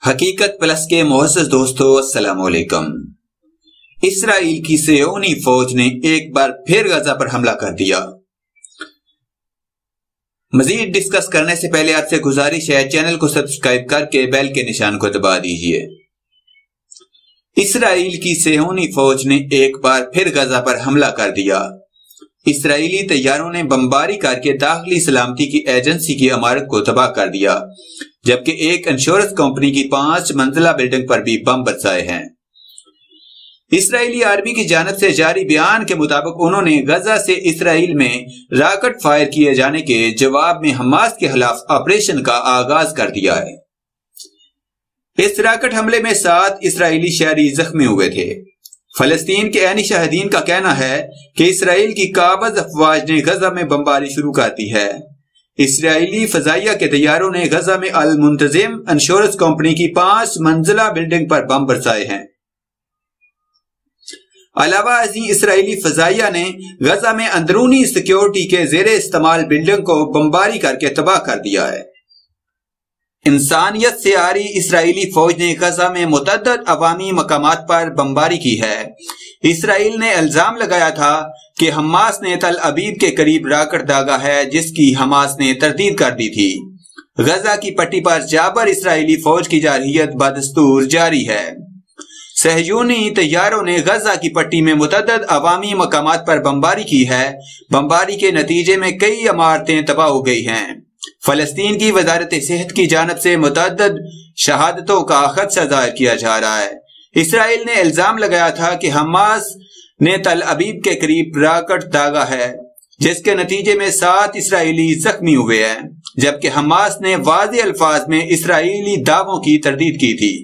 حقیقت پلس کے معزز دوستو السلام علیکم۔ اسرائیل کی صہیونی فوج نے ایک بار پھر غزہ پر حملہ کر دیا۔ مزید ڈسکس کرنے سے پہلے آپ سے گزارش ہے چینل کو سبسکرائب کر کے بیل کے نشان کو دبا دیجئے۔ اسرائیل کی صہیونی فوج نے ایک بار پھر غزہ پر حملہ کر دیا۔ اسرائیلی طیاروں نے بمباری کر کے داخلی سلامتی کی ایجنسی کی عمارت کو تباہ کر دیا، جبکہ ایک انشورنس کمپنی کی 5 منزلہ بلڈنگ پر بھی بم برسائے ہیں۔ اسرائیلی آرمی کی جانب سے جاری بیان کے مطابق انہوں نے غزہ سے اسرائیل میں راکٹ فائر کیے جانے کے جواب میں حماس کے خلاف آپریشن کا آغاز کر دیا ہے۔ اس راکٹ حملے میں 7 اسرائیلی شہری زخمی ہوئے تھے۔ فلسطین کے عینی شاہدین کا کہنا ہے کہ اسرائیل کی قابض افواج نے غزہ میں بمباری شروع کر دی ہے۔ اسرائیلی فضائیہ کے طیاروں نے غزہ میں المنتظم انشورنس کمپنی کی 5 منزلہ بلڈنگ پر بم برسائے ہیں۔ علاوہ ازیں اسرائیلی فضائیہ نے غزہ میں اندرونی سیکیورٹی کے زیر استعمال بلڈنگ کو بمباری کر کے تباہ کر دیا ہے۔ انسانیت سے عاری اسرائیلی فوج نے غزہ میں متعدد عوامی مقامات پر بمباری کی ہے۔ اسرائیل نے الزام لگایا تھا کہ حماس نے تل ابیب کے قریب راکٹ داغا ہے، جس کی حماس نے تردید کر دی تھی۔ غزہ کی پٹی پر جابر اسرائیلی فوج کی جارحیت بدستور جاری ہے۔ صہیونی طیاروں نے غزہ کی پٹی میں متعدد عوامی مقامات پر بمباری کی ہے۔ بمباری کے نتیجے میں کئی عمارتیں تباہ ہو گئی ہیں۔ فلسطین کی وزارت صحت کی جانب سے متعدد شہادتوں کا خدشہ ظاہر کیا جا رہا ہے۔ اسرائیل نے الزام لگایا تھا کہ حماس نے تل ابیب کے قریب راکٹ داغا ہے، جس کے نتیجے میں 7 اسرائیلی زخمی ہوئے ہیں، جبکہ حماس نے واضح الفاظ میں اسرائیلی دعووں کی تردید کی تھی۔